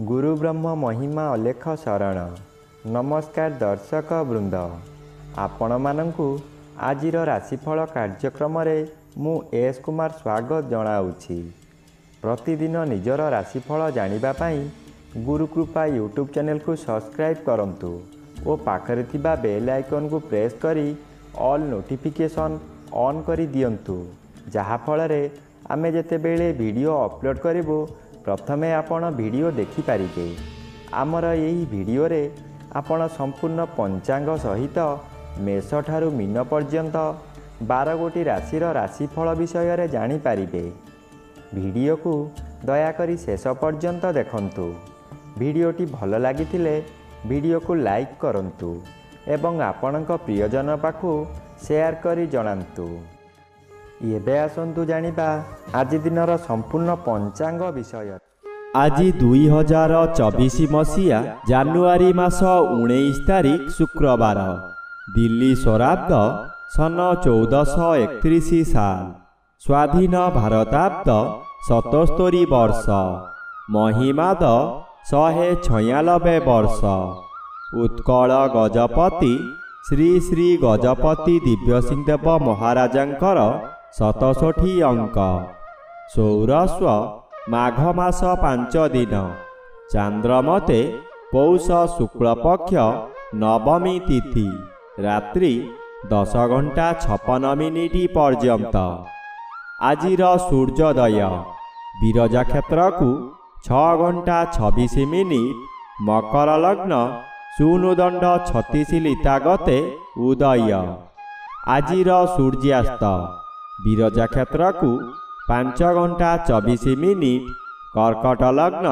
गुरु ब्रह्म महिमा अलेख शरण। नमस्कार दर्शक वृंद, आपण मानंकु आजिर राशिफल कार्यक्रम मु एस कुमार स्वागत जनाऊँगी। प्रतिदिन निजर राशिफल जानिबा पाई गुरुकृपा यूट्यूब चैनल को सब्सक्राइब करंतु और पाखरे थिबा बेल आइकन को प्रेस करी ऑल नोटिफिकेशन ऑन करी दियंतु, जहा फलरे आमे जेतेबेले वीडियो अपलोड करिवो प्रथमे आपण वीडियो देखि पारिबे। आमर यही वीडियो रे आपण संपूर्ण पंचांग सहित मेष ठारू मीन पर्यंत 12 गोटी राशिर राशिफल विषय रे जानि पारिबे। वीडियो को दयाकरी शेष पर्यंत देखंतु। वीडियोटी भल लागिथिले वीडियो को लाइक करंतु एवं आपणक प्रियजन पाखु शेयर करी जणांतु। एबे आसंतु जानिबा आज दिनर संपूर्ण पंचांग विषय। आज 2024 मसीहा जानुआरी मास 19 तारिख शुक्रवार, दिल्ली स्वराब्द सन 1431 साल, स्वाधीन भारताब्द 77 वर्ष, महिमाद 196 वर्ष। उत्कल गजपति श्री श्री गजपति दिव्यसिंहदेव महाराजांकर 67 अंक। सौरस्व माघ मास 5 दिन, चांद्रमते पौष शुक्लपक्ष नवमी तिथि, रात्रि 10 घंटा 56 मिनिट पर्यंत। आजिर सूर्योदय विरजा क्षेत्र को 6 घंटा 26 मिनिट, मकर लग्न शून्यदंड 36 लिता गते उदय। आजिर सूर्यास्त विरजा क्षेत्र को 5 घंटा 24 मिनिट, कर्कट लग्न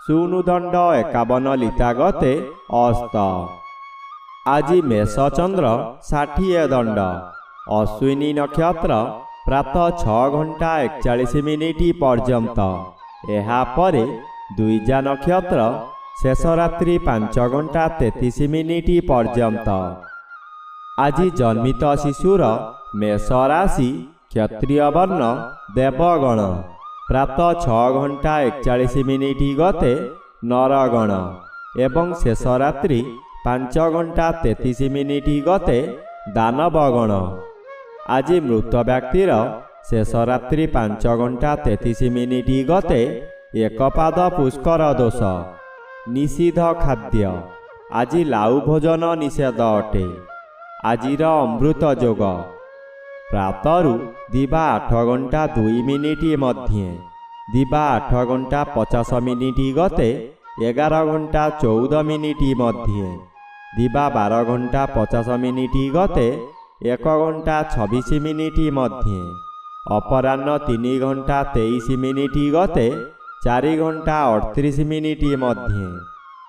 शून्यदंड 51 लिता गते अस्त। आज मेष चंद्र 60 दंड, अश्विनी नक्षत्र प्रातः 6 घंटा 41 मिनिट पर्यंत। एहा परे द्विजा नक्षत्र शेष रात्रि 5 घंटा 33 मिनिट पर्यंत। आज जन्मित शिशुर मेष राशि क्षत्रिय वर्ण देवगण, प्रातः 6 घंटा 41 मिनिट गते नरगण एवं शेष रात्रि 5 घंटा 33 मिनिट गते दानवगण। आज मृत व्यक्तिर शेष रात्रि 5 घंटा 33 मिनिट गते एकपाद पुष्कर दोष। निषिद्ध खाद्य आज लाउ भोजन निषेध अटे। आजिर अमृत योग प्रातरु दिवा 8 घंटा 2 मिनिट मध्ये, दिवा 8 घंटा 50 मिनिट गते 11 घंटा 14 मिनिट मध्ये, दिवा 12 घंटा 50 मिनिट गते 1 घंटा 26 मिनिट मध्ये, अपराह्न 3 घंटा 23 मिनिट गते 4 घंटा 38 मिनिट मध्ये,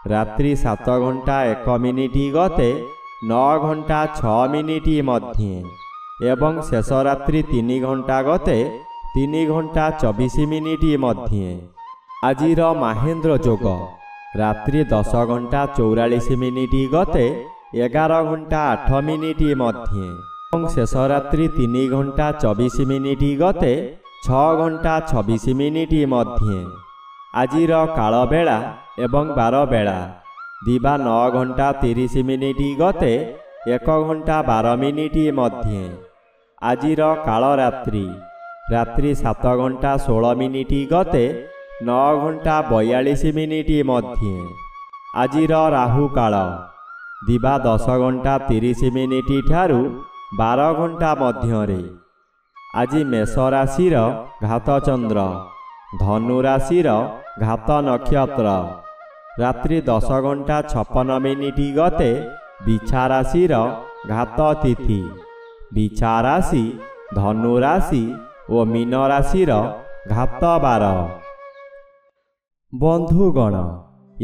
रात्रि 7 घंटा 1 मिनिट गते 9 घंटा 6 मिनिट मध्ये एवं शेष रात्रि 3 घंटा गते 3 घंटा 24 मिनिट मध्ये। आजिर महेंद्र योग रात्रि 10 घंटा 44 मिनिट गते 11 घंटा 8 मिनिट मध्ये एवं शेष रात्रि 3 घंटा 24 मिनिट गते 6 घंटा 26 मिनिट मध्ये। आजिर काल बेला एवं 12 बेला दिवा 9 घंटा 30 मिनिट गते 1 घंटा 12 मिनिट मध्ये। आजिर काल रात्रि रात्रि 7 घंटा 16 मिनिट गते 9 घंटा 42 मिनिट मध्ये। आजिर राहु काल दिवा 10 घंटा 30 मिनिट ठारू 12 घंटा मध्यरे। आज मेष राशिर घात चंद्र, धनु राशिर घात नक्षत्र, रात्रि 10 घंटा 56 मिनिट गते बिछा राशिर घात तिथि। बिछा राशि धनु राशि और मीन राशिर घात 12। बंधुगण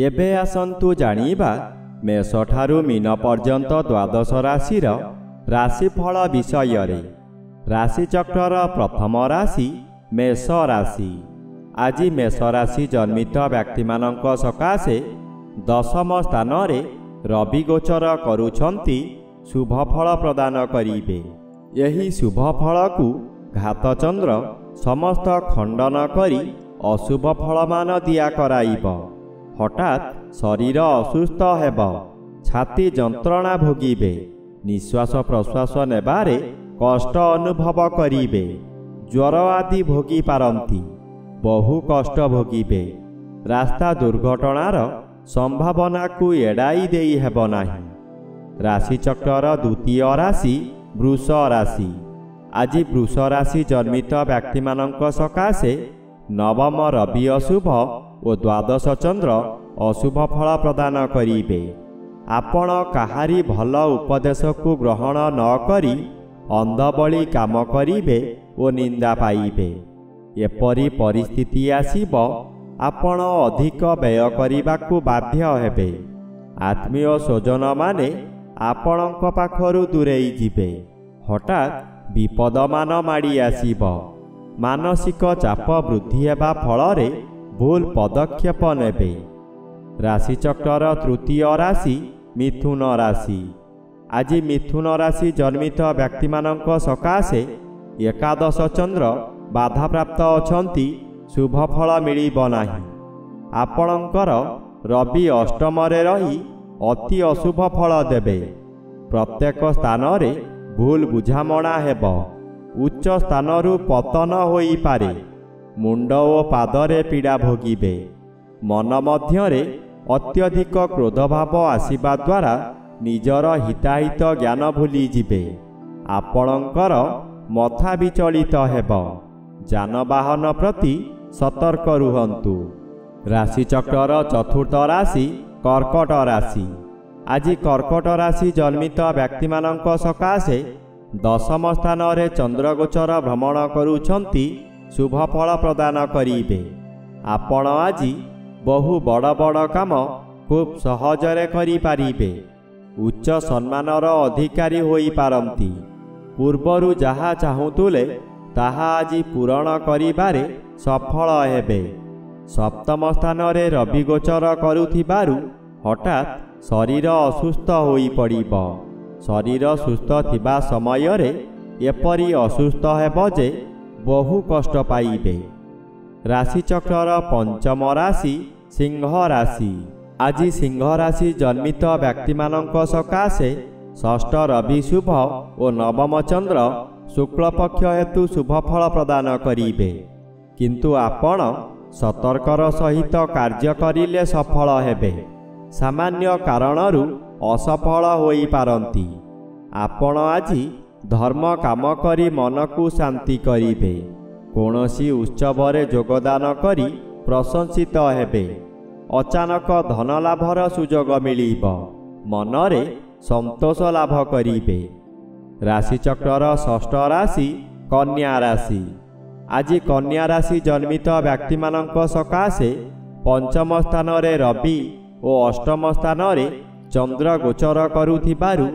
एबे आसंतु जानिबा मेष ठारू मीन पर्यंत 12 राशिर राशिफल विषय रे। राशि चक्रर प्रथम राशि मेष राशि। आज मेष राशि जन्मित व्यक्ति मानक सकाशे 10म स्थान रे रवि गोचर करुछंती शुभ फल प्रदान करिबे। यही शुभ फल को घात चंद्र समस्त खंडन करी अशुभ फल मान दिया कराइब। ହଠାତ୍ ଶରୀର ଅସୁସ୍ଥ ହେବ, ଛାତି ଯନ୍ତ୍ରଣା ଭୋଗିବେ, ନିଶ୍ୱାସ ପ୍ରଶ୍ୱାସ ନେବାରେ କଷ୍ଟ ଅନୁଭବ କରିବେ, ଜ୍ୱର ଆଦି ଭୋଗି ପାରନ୍ତି, ବହୁ କଷ୍ଟ ଭୋଗିବେ। ରାସ୍ତା ଦୁର୍ଘଟଣାର ସମ୍ଭାବନାକୁ ଏଡ଼ାଇ ଦେଇ ହେବ ନାହିଁ। ରାଶିଚକ୍ରର ଦ୍ୱିତୀୟ ରାଶି ବୃଷ ରାଶି। ଆଜି ବୃଷ ରାଶି ଜନ୍ମିତ ବ୍ୟକ୍ତିମାନଙ୍କ ସକାଶେ ନବମ ରବି ଅଶୁଭ ଓ ଦ୍ୱାଦଶ ଚନ୍ଦ୍ର ଅଶୁଭ ଫଳ ପ୍ରଦାନ କରିବେ। ଆପଣ କାହାରି ଭଲ ଉପଦେଶକୁ ଗ୍ରହଣ ନ କରି ଅନ୍ଧବଳି କାମ କରିବେ ଓ ନିନ୍ଦା ପାଇବେ। ଏପରି ପରିସ୍ଥିତି ଆସିବ, ଆପଣ ଅଧିକ ବ୍ୟୟ କରିବାକୁ ବାଧ୍ୟ ହେବେ। ଆତ୍ମୀୟ ସ୍ୱଜନମାନେ ଆପଣଙ୍କ ପାଖରୁ ଦୂରେଇ ଯିବେ। ହଠାତ୍ ବିପଦମାନ ମାଡ଼ି ଆସିବ। ମାନସିକ ଚାପ ବୃଦ୍ଧି ହେବା ଫଳରେ ଭୁଲ ପଦକ୍ଷେପ ନେବେ। ରାଶିଚକ୍ରର ତୃତୀୟ ରାଶି ମିଥୁନ ରାଶି। ଆଜି ମିଥୁନ ରାଶି ଜନ୍ମିତ ବ୍ୟକ୍ତିମାନଙ୍କ ସକାଶେ ଏକାଦଶ ଚନ୍ଦ୍ର ବାଧାପ୍ରାପ୍ତ ଅଛନ୍ତି, ଶୁଭ ଫଳ ମିଳିବ ନାହିଁ। ଆପଣଙ୍କର ରବି ଅଷ୍ଟମରେ ରହି ଅତି ଅଶୁଭ ଫଳ ଦେବେ। ପ୍ରତ୍ୟେକ ସ୍ଥାନରେ ଭୁଲ ବୁଝାମଣା ହେବ। ଉଚ୍ଚ ସ୍ଥାନରୁ ପତନ ହୋଇପାରେ। ମୁଣ୍ଡ ଓ ପାଦରେ ପୀଡ଼ା ଭୋଗିବେ। ମନ ମଧ୍ୟରେ ଅତ୍ୟଧିକ କ୍ରୋଧଭାବ ଆସିବା ଦ୍ୱାରା ନିଜର ହିତାହିତ ଜ୍ଞାନ ଭୁଲିଯିବେ। ଆପଣଙ୍କର ମଥା ବିଚଳିତ ହେବ। ଯାନବାହନ ପ୍ରତି ସତର୍କ ରୁହନ୍ତୁ। ରାଶିଚକ୍ରର ଚତୁର୍ଥ ରାଶି କର୍କଟ ରାଶି। ଆଜି କର୍କଟ ରାଶି ଜନ୍ମିତ ବ୍ୟକ୍ତିମାନଙ୍କ ସକାଶେ ଦଶମ ସ୍ଥାନରେ ଚନ୍ଦ୍ରଗୋଚର ଭ୍ରମଣ କରୁଛନ୍ତି, ଶୁଭ ଫଳ ପ୍ରଦାନ କରିବେ। ଆପଣ ଆଜି ବହୁ ବଡ଼ ବଡ଼ କାମ ଖୁବ୍ ସହଜରେ କରିପାରିବେ। ଉଚ୍ଚ ସମ୍ମାନର ଅଧିକାରୀ ହୋଇପାରନ୍ତି। ପୂର୍ବରୁ ଯାହା ଚାହୁଁଥିଲେ ତାହା ଆଜି ପୂରଣ କରିବାରେ ସଫଳ ହେବେ। ସପ୍ତମ ସ୍ଥାନରେ ରବି ଗୋଚର କରୁଥିବାରୁ ହଠାତ୍ ଶରୀର ଅସୁସ୍ଥ ହୋଇପଡ଼ିବ। ଶରୀର ସୁସ୍ଥ ଥିବା ସମୟରେ ଏପରି ଅସୁସ୍ଥ ହେବ ଯେ ବହୁ କଷ୍ଟ ପାଇବେ। ରାଶିଚକ୍ରର ପଞ୍ଚମ ରାଶି ସିଂହ ରାଶି। ଆଜି ସିଂହ ରାଶି ଜନ୍ମିତ ବ୍ୟକ୍ତିମାନଙ୍କ ସକାଶେ ଷଷ୍ଠ ରବି ଶୁଭ ଓ ନବମ ଚନ୍ଦ୍ର ଶୁକ୍ଳପକ୍ଷ ହେତୁ ଶୁଭ ଫଳ ପ୍ରଦାନ କରିବେ। କିନ୍ତୁ ଆପଣ ସତର୍କର ସହିତ କାର୍ଯ୍ୟ କରିଲେ ସଫଳ ହେବେ। ସାମାନ୍ୟ କାରଣରୁ ଅସଫଳ ହୋଇପାରନ୍ତି। ଆପଣ ଆଜି ଧର୍ମ କାମ କରି ମନକୁ ଶାନ୍ତି କରିବେ। କୌଣସି ଉତ୍ସବରେ ଯୋଗଦାନ କରି ପ୍ରଶଂସିତ ହେବେ। ଅଚାନକ ଧନଲାଭର ସୁଯୋଗ ମିଳିବ। ମନରେ ସନ୍ତୋଷ ଲାଭ କରିବେ। ରାଶିଚକ୍ରର ଷଷ୍ଠ ରାଶି କନ୍ୟା ରାଶି। ଆଜି କନ୍ୟା ରାଶି ଜନ୍ମିତ ବ୍ୟକ୍ତିମାନଙ୍କ ସକାଶେ ପଞ୍ଚମ ସ୍ଥାନରେ ରବି ଓ ଅଷ୍ଟମ ସ୍ଥାନରେ ଚନ୍ଦ୍ର ଗୋଚର କରୁଥିବାରୁ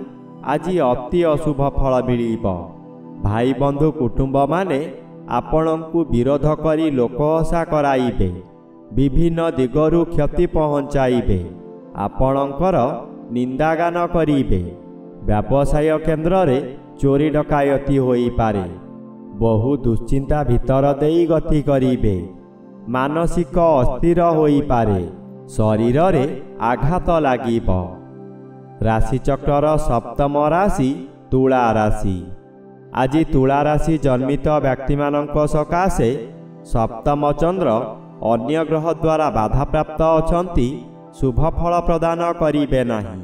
ଆଜି ଅତି ଅଶୁଭ ଫଳ ମିଳିବ। ଭାଇ ବନ୍ଧୁ କୁଟୁମ୍ବମାନେ ଆପଣଙ୍କୁ ବିରୋଧ କରି ଲୋକହସା କରାଇବେ। ବିଭିନ୍ନ ଦିଗରୁ କ୍ଷତି ପହଞ୍ଚାଇବେ। ଆପଣଙ୍କର ନିନ୍ଦାଗାନ କରିବେ। ବ୍ୟବସାୟ କେନ୍ଦ୍ରରେ ଚୋରି ଡକାୟତି ହୋଇପାରେ। ବହୁ ଦୁଶ୍ଚିନ୍ତା ଭିତର ଦେଇ ଗତି କରିବେ। ମାନସିକ ଅସ୍ଥିର ହୋଇପାରେ। ଶରୀରରେ ଆଘାତ ଲାଗିବ। ରାଶିଚକ୍ରର ସପ୍ତମ ରାଶି ତୁଳା ରାଶି। ଆଜି ତୁଳା ରାଶି ଜନ୍ମିତ ବ୍ୟକ୍ତିମାନଙ୍କ ସକାଶେ ସପ୍ତମ ଚନ୍ଦ୍ର ଅନ୍ୟ ଗ୍ରହ ଦ୍ୱାରା ବାଧାପ୍ରାପ୍ତ ଅଛନ୍ତି, ଶୁଭ ଫଳ ପ୍ରଦାନ କରିବେ ନାହିଁ।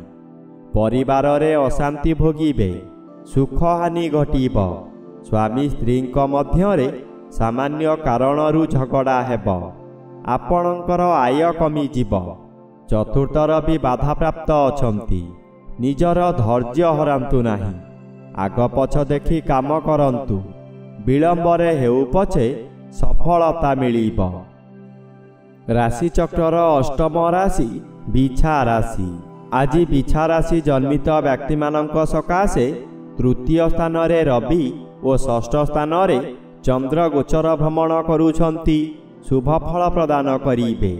ପରିବାରରେ ଅଶାନ୍ତି ଭୋଗିବେ। ସୁଖହାନି ଘଟିବ। ସ୍ୱାମୀ ସ୍ତ୍ରୀଙ୍କ ମଧ୍ୟରେ ସାମାନ୍ୟ କାରଣରୁ ଝଗଡ଼ା ହେବ। ଆପଣଙ୍କର ଆୟ କମିଯିବ। ଚତୁର୍ଥ ରବି ବାଧାପ୍ରାପ୍ତ ଅଛନ୍ତି। ନିଜର ଧୈର୍ଯ୍ୟ ହରାନ୍ତୁ ନାହିଁ। ଆଗ ପଛ ଦେଖି କାମ କରନ୍ତୁ। ବିଳମ୍ବରେ ହେଉ ପଛେ ସଫଳତା ମିଳିବ। ରାଶିଚକ୍ରର ଅଷ୍ଟମ ରାଶି ବିଛା ରାଶି। ଆଜି ବିଛା ରାଶି ଜନ୍ମିତ ବ୍ୟକ୍ତିମାନଙ୍କ ସକାଶେ ତୃତୀୟ ସ୍ଥାନରେ ରବି ଓ ଷଷ୍ଠ ସ୍ଥାନରେ ଚନ୍ଦ୍ର ଗୋଚର ଭ୍ରମଣ କରୁଛନ୍ତି, ଶୁଭ ଫଳ ପ୍ରଦାନ କରିବେ।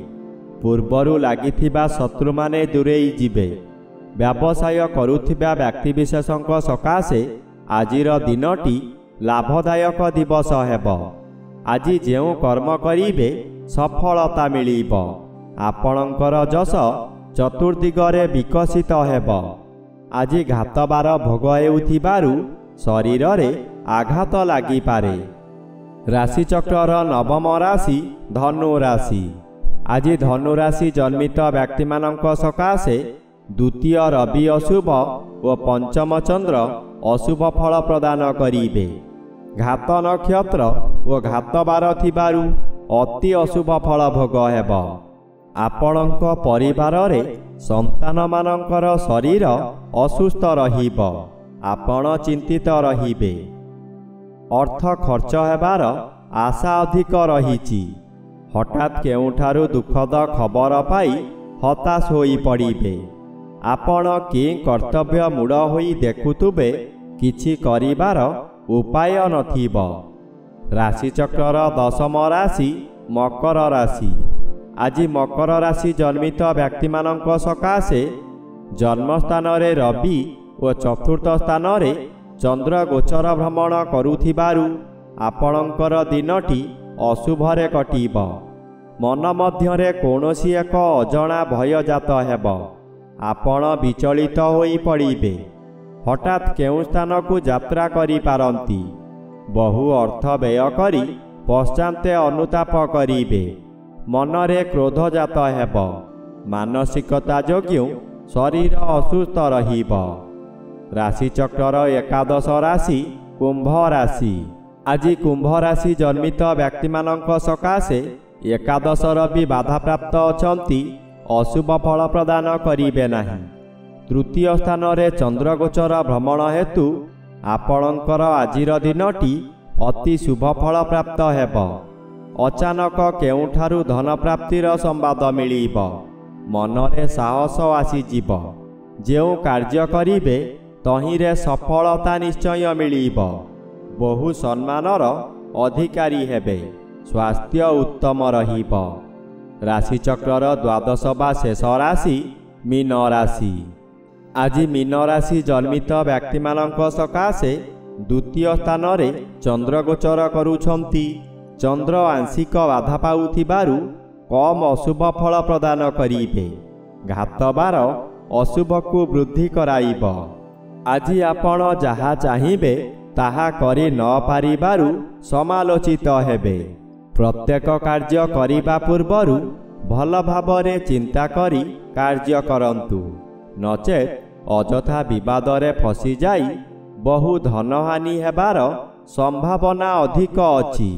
ପୂର୍ବରୁ ଲାଗିଥିବା ଶତ୍ରୁମାନେ ଦୂରେଇ ଯିବେ। ବ୍ୟବସାୟ କରୁଥିବା ବ୍ୟକ୍ତିବିଶେଷଙ୍କ ସକାଶେ ଆଜିର ଦିନଟି ଲାଭଦାୟକ ଦିବସ ହେବ। ଆଜି ଯେଉଁ କର୍ମ କରିବେ ସଫଳତା ମିଳିବ। ଆପଣଙ୍କର ଯଶ ଚତୁର୍ଦିଗରେ ବିକଶିତ ହେବ। ଆଜି ଘାତବାର ଭୋଗ ହେଉଥିବାରୁ ଶରୀରରେ ଆଘାତ ଲାଗିପାରେ। ରାଶିଚକ୍ରର ନବମ ରାଶି ଧନୁ ରାଶି। ଆଜି ଧନୁ ରାଶି ଜନ୍ମିତ ବ୍ୟକ୍ତିମାନଙ୍କ ସକାଶେ ଦ୍ୱିତୀୟ ରବି ଅଶୁଭ ଓ ପଞ୍ଚମ ଚନ୍ଦ୍ର ଅଶୁଭ ଫଳ ପ୍ରଦାନ କରିବେ। ଘାତ ନକ୍ଷତ୍ର ଓ ଘାତବାର ଥିବାରୁ ଅତି ଅଶୁଭ ଫଳ ଭୋଗ ହେବ। ଆପଣଙ୍କ ପରିବାରରେ ସନ୍ତାନମାନଙ୍କର ଶରୀର ଅସୁସ୍ଥ ରହିବ। ଆପଣ ଚିନ୍ତିତ ରହିବେ। ଅର୍ଥ ଖର୍ଚ୍ଚ ହେବାର ଆଶା ଅଧିକ ରହିଛି। ହଠାତ୍ କେଉଁଠାରୁ ଦୁଃଖଦ ଖବର ପାଇ ହତାଶ ହୋଇପଡ଼ିବେ। ଆପଣ କି କର୍ତ୍ତବ୍ୟ ମୂଢ଼ ହୋଇ ଦେଖୁଥିବେ, କିଛି କରିବାର ଉପାୟ ନଥିବ। ରାଶିଚକ୍ରର ଦଶମ ରାଶି ମକର ରାଶି। ଆଜି ମକର ରାଶି ଜନ୍ମିତ ବ୍ୟକ୍ତିମାନଙ୍କ ସକାଶେ ଜନ୍ମସ୍ଥାନରେ ରବି ଓ ଚତୁର୍ଥ ସ୍ଥାନରେ ଚନ୍ଦ୍ର ଗୋଚର ଭ୍ରମଣ କରୁଥିବାରୁ ଆପଣଙ୍କର ଦିନଟି ଅଶୁଭରେ କଟିବ। ମନ ମଧ୍ୟରେ କୌଣସି ଏକ ଅଜଣା ଭୟ ଜାତ ହେବ। ଆପଣ ବିଚଳିତ ହୋଇପଡ଼ିବେ। ହଠାତ୍ କେଉଁ ସ୍ଥାନକୁ ଯାତ୍ରା କରିପାରନ୍ତି। ବହୁ ଅର୍ଥ ବ୍ୟୟ କରି ପଶ୍ଚାତେ ଅନୁତାପ କରିବେ। ମନରେ କ୍ରୋଧ ଜାତ ହେବ। ମାନସିକତା ଯୋଗୁଁ ଶରୀର ଅସୁସ୍ଥ ରହିବ। ରାଶିଚକ୍ରର ଏକାଦଶ ରାଶି କୁମ୍ଭ ରାଶି। ଆଜି କୁମ୍ଭ ରାଶି ଜନ୍ମିତ ବ୍ୟକ୍ତିମାନଙ୍କ ସକାଶେ ଏକାଦଶ ରବି ବାଧାପ୍ରାପ୍ତ ଅଛନ୍ତି। ଅଶୁଭ ଫଳ ପ୍ରଦାନ କରିବେ ନାହିଁ। ତୃତୀୟ ସ୍ଥାନରେ ଚନ୍ଦ୍ରଗୋଚର ଭ୍ରମଣ ହେତୁ ଆପଣଙ୍କର ଆଜିର ଦିନଟି ଅତି ଶୁଭ ଫଳ ପ୍ରାପ୍ତ ହେବ। ଅଚାନକ କେଉଁଠାରୁ ଧନପ୍ରାପ୍ତିର ସମ୍ବାଦ ମିଳିବ। ମନରେ ସାହସ ଆସିଯିବ। ଯେଉଁ କାର୍ଯ୍ୟ କରିବେ ତହିଁରେ ସଫଳତା ନିଶ୍ଚୟ ମିଳିବ। ବହୁ ସମ୍ମାନର ଅଧିକାରୀ ହେବେ। ସ୍ୱାସ୍ଥ୍ୟ ଉତ୍ତମ ରହିବ। ରାଶିଚକ୍ରର ଦ୍ୱାଦଶ ବା ଶେଷ ରାଶି ମୀନ ରାଶି। ଆଜି ମୀନ ରାଶି ଜନ୍ମିତ ବ୍ୟକ୍ତିମାନଙ୍କ ସକାଶେ ଦ୍ୱିତୀୟ ସ୍ଥାନରେ ଚନ୍ଦ୍ରଗୋଚର କରୁଛନ୍ତି। ଚନ୍ଦ୍ର ଆଂଶିକ ବାଧା ପାଉଥିବାରୁ କମ୍ ଅଶୁଭ ଫଳ ପ୍ରଦାନ କରିବେ। ଘାତବାର ଅଶୁଭକୁ ବୃଦ୍ଧି କରାଇବ। ଆଜି ଆପଣ ଯାହା ଚାହିଁବେ ତାହା କରି ନ ପାରିବାରୁ ସମାଲୋଚିତ ହେବେ। ପ୍ରତ୍ୟେକ କାର୍ଯ୍ୟ କରିବା ପୂର୍ବରୁ ଭଲ ଭାବରେ ଚିନ୍ତା କରି କାର୍ଯ୍ୟ କରନ୍ତୁ। ନଚେତ୍ ଅଯଥା ବିବାଦରେ ଫସିଯାଇ ବହୁ ଧନହାନି ହେବାର ସମ୍ଭାବନା ଅଧିକ ଅଛି।